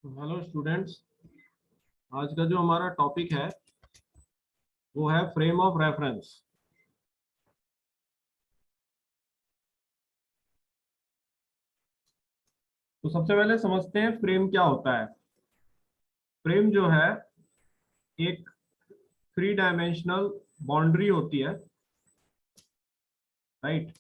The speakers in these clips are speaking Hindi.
Hello students. आज का जो हमारा टॉपिक है वो है फ्रेम ऑफ रेफरेंस। तो सबसे पहले समझते हैं फ्रेम क्या होता है। फ्रेम जो है एक थ्री डायमेंशनल बाउंड्री होती है, राइट,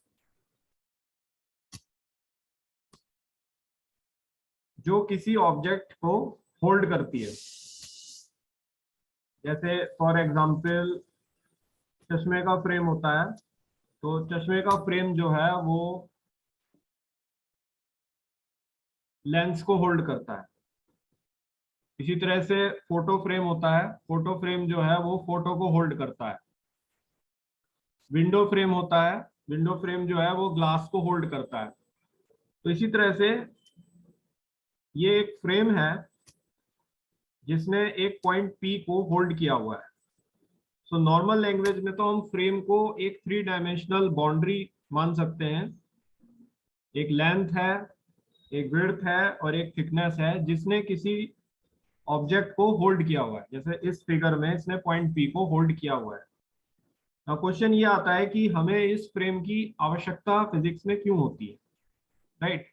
जो किसी ऑब्जेक्ट को होल्ड करती है। जैसे फॉर एग्जांपल चश्मे का फ्रेम होता है, तो चश्मे का फ्रेम जो है वो लेंस को होल्ड करता है। इसी तरह से फोटो फ्रेम होता है, फोटो फ्रेम जो है वो फोटो को होल्ड करता है। विंडो फ्रेम होता है, विंडो फ्रेम जो है वो ग्लास को होल्ड करता है। तो इसी तरह से ये एक फ्रेम है जिसने एक पॉइंट पी को होल्ड किया हुआ है। सो नॉर्मल लैंग्वेज में तो हम फ्रेम को एक थ्री डायमेंशनल बाउंड्री मान सकते हैं। एक लेंथ है, एक विड्थ है और एक थिकनेस है जिसने किसी ऑब्जेक्ट को होल्ड किया हुआ है। जैसे इस फिगर में इसने पॉइंट पी को होल्ड किया हुआ है। अब क्वेश्चन ये आता है कि हमें इस फ्रेम की आवश्यकता फिजिक्स में क्यों होती है, राइट।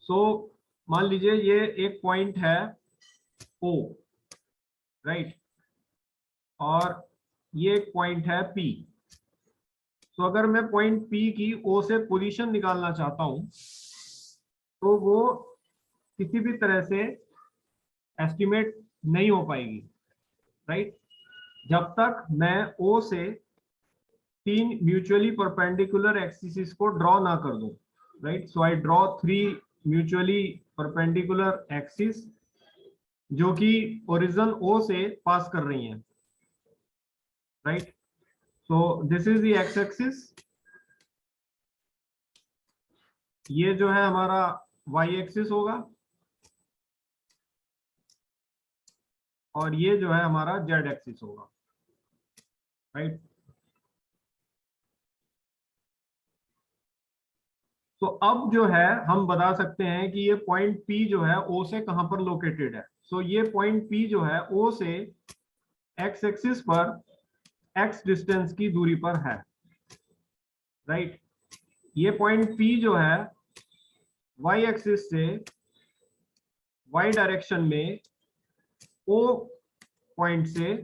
सो मान लीजिए ये एक पॉइंट है O, राइट, और ये एक पॉइंट है P। तो अगर मैं पॉइंट P की O से पोजीशन निकालना चाहता हूं तो वो किसी भी तरह से एस्टिमेट नहीं हो पाएगी, राइट, जब तक मैं O से तीन म्यूचुअली परपेंडिकुलर एक्सिस को ड्रॉ ना कर दूं, right. So I draw three mutually perpendicular axis जो कि ओरिजिन O से पास कर रही हैं, right. So this is the x axis, ये जो है हमारा वाई एक्सिस होगा और ये जो है हमारा जेड एक्सिस होगा, राइट। तो अब जो है हम बता सकते हैं कि ये पॉइंट P जो है O से कहां पर लोकेटेड है। सो ये पॉइंट P जो है O से एक्स एक्सिस पर x डिस्टेंस की दूरी पर है, राइट। ये पॉइंट P जो है y एक्सिस से y डायरेक्शन में O पॉइंट से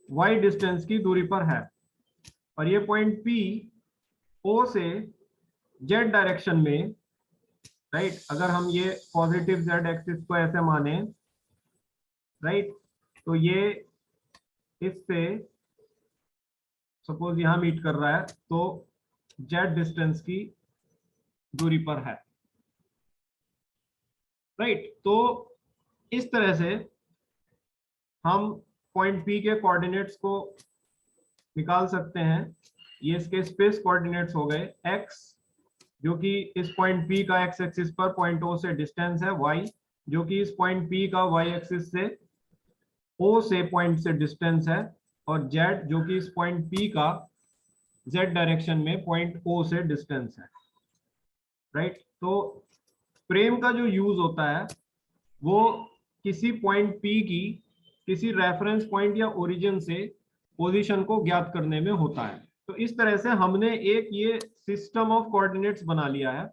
y डिस्टेंस की दूरी पर है, और ये पॉइंट P O से z डायरेक्शन में, राइट, अगर हम ये पॉजिटिव z एक्सिस को ऐसे माने, राइट, तो ये इससे सपोज यहां मीट कर रहा है तो z डिस्टेंस की दूरी पर है, राइट। तो इस तरह से हम पॉइंट P के कोऑर्डिनेट्स को निकाल सकते हैं। ये इसके स्पेस कोऑर्डिनेट्स हो गए x, जो कि इस पॉइंट P का x एक्सिस पर पॉइंट O से डिस्टेंस है, y जो कि इस पॉइंट P का y एक्सिस से O से पॉइंट से डिस्टेंस है, और z जो कि इस पॉइंट P का z डायरेक्शन में पॉइंट O से डिस्टेंस है, राइट। तो फ्रेम का जो यूज होता है वो किसी पॉइंट P की किसी रेफरेंस पॉइंट या ओरिजिन से पोजीशन को ज्ञात करने में होता है। तो इस तरह से हमने एक ये सिस्टम ऑफ कोऑर्डिनेट्स बना लिया है,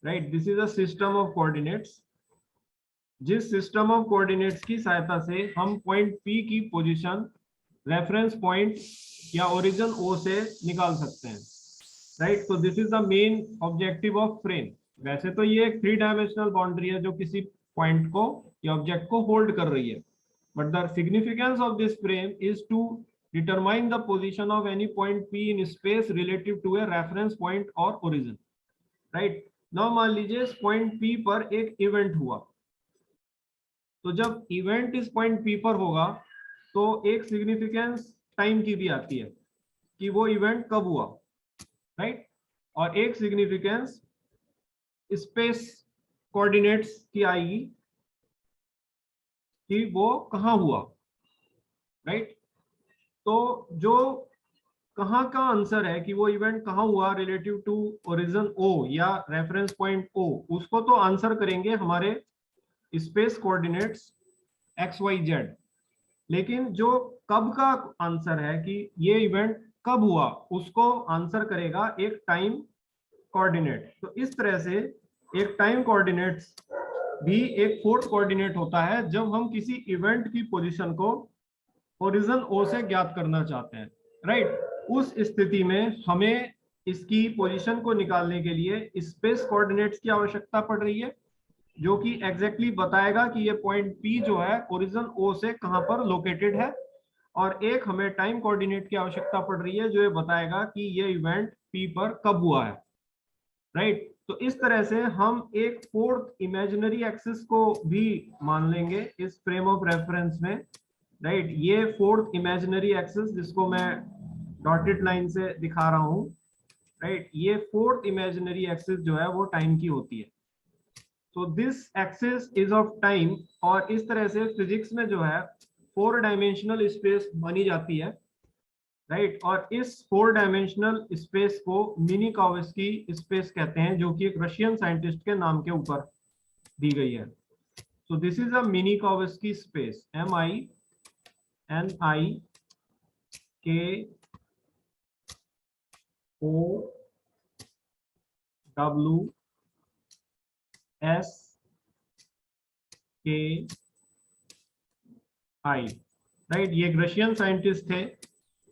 right. This is a system of coordinates, जिस सिस्टम ऑफ कोऑर्डिनेट्स की सहायता से हम पॉइंट P की पोजीशन रेफरेंस पॉइंट या ओरिजिन O से निकाल सकते हैं, राइट। तो this is the main objective of frame. वैसे तो ये एक थ्री डायमेंशनल बाउंड्री है जो किसी पॉइंट को या ऑब्जेक्ट को होल्ड कर रही है, but the significance of this frame is to determine the position of any point P in space relative to a reference point or origin, right। now मान लीजिए इस पॉइंट P पर एक इवेंट हुआ, तो जब इवेंट इस पॉइंट P पर होगा तो एक सिग्निफिकेंस टाइम की भी आती है कि वो इवेंट कब हुआ, राइट, और एक सिग्निफिकेंस स्पेस कोऑर्डिनेट्स की आएगी कि वो कहां हुआ, राइट। तो जो कहाँ का आंसर है कि वो इवेंट कहाँ हुआ रिलेटिव टू ओरिजिन O या रेफरेंस पॉइंट O, उसको तो आंसर करेंगे हमारे space coordinates X Y Z. लेकिन जो कब का आंसर है कि ये इवेंट कब हुआ, उसको आंसर करेगा एक टाइम कोऑर्डिनेट। तो इस तरह से एक टाइम कोऑर्डिनेट्स भी एक फोर्थ कोऑर्डिनेट होता है जब हम किसी इवेंट की पोजीशन को ओरिजिन ओ से ज्ञात करना चाहते हैं, राइट। उस स्थिति में हमें इसकी पोजीशन को निकालने के लिए स्पेस कोऑर्डिनेट्स की आवश्यकता पड़ रही है, जो कि एग्जैक्टली बताएगा कि ये पॉइंट पी जो है ओरिजिन ओ से कहां पर लोकेटेड है। और एक हमें टाइम कोऑर्डिनेट की आवश्यकता पड़ रही है जो ये बताएगा कि ये इवेंट पी पर कब हुआ है, राइट। तो इस तरह से हम एक फोर्थ इमेजिनरी एक्सिस को भी मान लेंगे इस फ्रेम ऑफ रेफरेंस में, राइट। ये फोर्थ इमेजिनरी एक्सिस जिसको मैं डॉटेड लाइन से दिखा रहा हूं, राइट, ये फोर्थ इमेजिनरी एक्सिस जो है वो टाइम की होती है। तो this axis is of time. और इस तरह से फिजिक्स में जो है 4 डायमेंशनल स्पेस मानी जाती है, राइट। और इस 4 डायमेंशनल स्पेस को मिनिकोवस्की स्पेस कहते हैं, जो कि एक रशियन साइंटिस्ट के नाम के ऊपर दी गई है। So this is a Minkowski space, MINIKOWSKI, right. ये एक रशियन साइंटिस्ट थे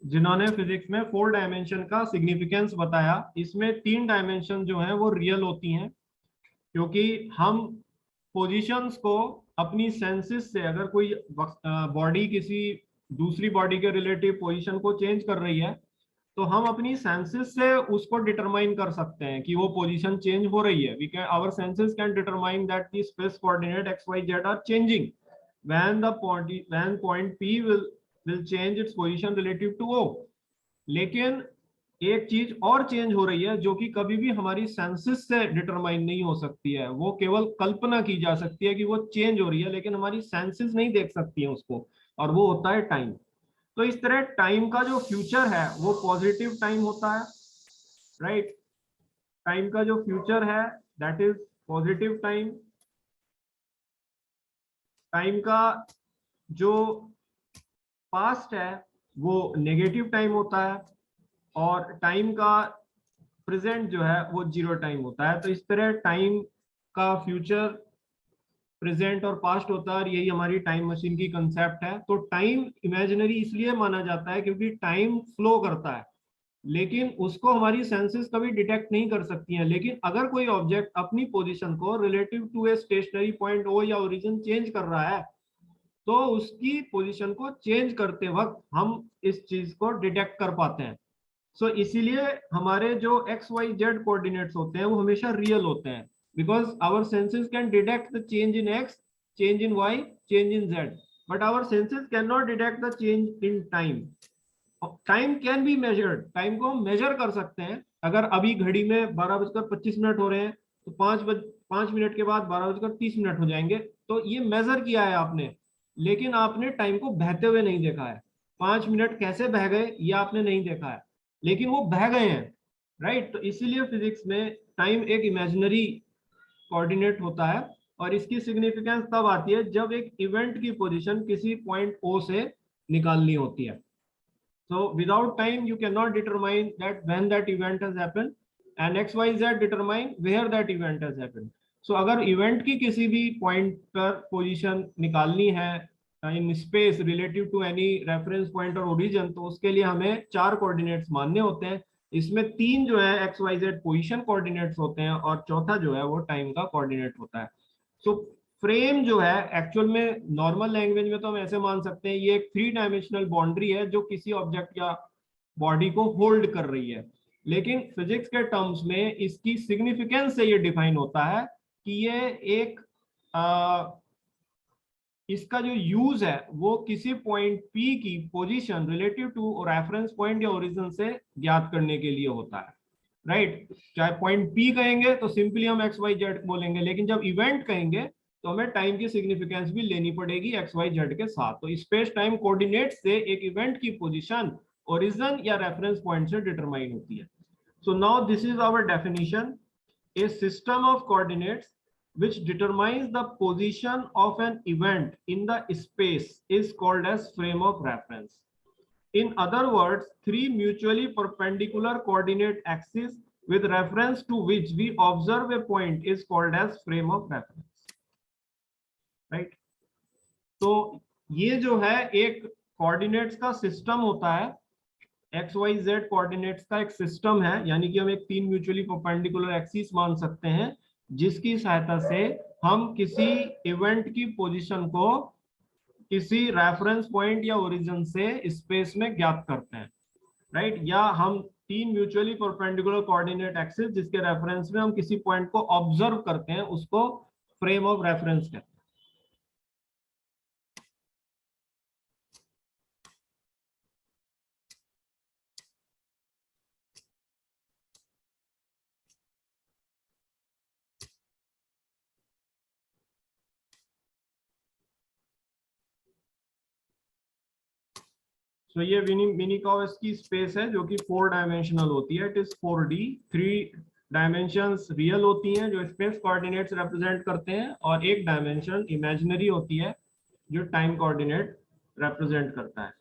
जिन्होंने फिजिक्स में 4 डायमेंशन का सिग्निफिकेंस बताया। इसमें 3 डायमेंशन जो है वो रियल होती हैं, क्योंकि हम पोजीशंस को अपनी सेंसेस से, अगर कोई बॉडी किसी दूसरी बॉडी के रिलेटिव पोजीशन को चेंज कर रही है तो हम अपनी सेंसेस से उसको डिटरमाइन कर सकते हैं कि वो पोजीशन चेंज हो रही है। We can, our senses can determine that the space coordinate X Y Z are changing when point P will change its position relative to O। लेकिन एक चीज और चेंज हो रही है जो कि कभी भी हमारी सेंसेस से डिटरमाइन नहीं हो सकती है, वो केवल कल्पना की जा सकती है कि वो चेंज हो रही है, लेकिन हमारी सेंसेस नहीं देख सकती है उसको, और वो होता है टाइम। तो इस तरह टाइम का जो फ्यूचर है वो पॉजिटिव टाइम होता है, राइट। टाइम का जो फ्यूचर है that is positive time. Time का जो पास्ट है वो नेगेटिव टाइम होता है, और टाइम का प्रेजेंट जो है वो जीरो टाइम होता है। तो इस तरह टाइम का फ्यूचर, प्रेजेंट और पास्ट होता है, और यही हमारी टाइम मशीन की कंसेप्ट है। तो टाइम इमेजिनरी इसलिए माना जाता है क्योंकि टाइम फ्लो करता है, लेकिन उसको हमारी सेंसेस कभी डिटेक्ट नहीं कर सकती हैं। लेकिन अगर कोई ऑब्जेक्ट अपनी पोजीशन को relative to a stationary point O या ओरिजिन चेंज कर रहा है तो उसकी पोजीशन को चेंज करते वक्त हम इस चीज को डिटेक्ट कर पाते हैं। सो इसीलिए हमारे जो एक्स वाई जेड कोऑर्डिनेट्स होते हैं वो हमेशा रियल होते हैं, because our senses can detect the change in X, change in Y, change in Z, but our senses can not detect the change in time. Time can be measured, time को हम मेजर कर सकते हैं। अगर अभी घड़ी में 12:25 हो रहे हैं तो 5 मिनट के बाद 12:30 हो जाएंगे, तो ये मेजर किया है आपने, लेकिन आपने टाइम को बहते हुए नहीं देखा है। 5 मिनट कैसे बह गए ये आपने नहीं देखा है, लेकिन वो बह गए हैं, राइट। तो इसीलिए फिजिक्स में टाइम एक इमेजिनरी कोऑर्डिनेट होता है, और इसकी सिग्निफिकेंस तब आती है जब एक इवेंट की पोजीशन किसी पॉइंट ओ से निकालनी होती है। So without time you cannot determine that when that event has happened, and x y z determine where that event has happened. So अगर event की किसी भी point पर position निकालनी है in space relative to any reference point और origin, तो उसके लिए हमें 4 coordinates मानने होते हैं। इसमें 3 जो है x y z position coordinates होते हैं, और चौथा जो है वो time का coordinate होता है। So फ्रेम जो है एक्चुअल में नॉर्मल लैंग्वेज में तो हम ऐसे मान सकते हैं ये एक 3 डायमेंशनल बाउंड्री है जो किसी ऑब्जेक्ट या बॉडी को होल्ड कर रही है, लेकिन फिजिक्स के टर्म्स में इसकी सिग्निफिकेंस से ये डिफाइन होता है कि ये एक इसका जो यूज है वो किसी पॉइंट पी की position relative to reference point या ओरिजिन से ज्ञात करने के लिए होता है, राइट। चाहे पॉइंट पी कहेंगे तो सिंपली हम एक्स वाई जेड बोलेंगे, लेकिन जब इवेंट कहेंगे तो हमें टाइम की सिग्निफिकेंस भी लेनी पड़ेगी एक्स वाई जेड के साथ। तो स्पेस टाइम कोऑर्डिनेट से एक इवेंट की पोजीशन ओरिजिन या रेफरेंस पॉइंट से डिटरमाइन होती है। So now this is our definition, a system of coordinates which determines the position of an event in the space is called as frame of reference. In other words, three mutually perpendicular coordinate axes with reference to which we observe a point is called as frame of reference. Right? तो ये जो है एक कोऑर्डिनेट्स का सिस्टम होता है, एक्स वाई जेड कोऑर्डिनेट्स का एक सिस्टम है, यानी कि हम एक तीन म्यूचुअली परपेंडिकुलर एक्सिस मान सकते हैं जिसकी सहायता से हम किसी इवेंट की पोजीशन को किसी रेफरेंस पॉइंट या ओरिजिन से स्पेस में ज्ञात करते हैं, राइट? या हम तीन म्यूचुअली परपेंडिकुलर कोऑर्डिनेट एक्सिस जिसके रेफरेंस में हम किसी पॉइंट को ऑब्जर्व करते हैं उसको फ्रेम ऑफ रेफरेंस कहते हैं। तो ये मिनिकॉवस्की स्पेस है जो कि 4 डायमेंशनल होती है। It is 4D, 3 dimensions real होती हैं जो स्पेस कोऑर्डिनेट्स रिप्रेजेंट करते हैं, और एक डायमेंशन इमेजिनरी होती है जो टाइम कोऑर्डिनेट रिप्रेजेंट करता है।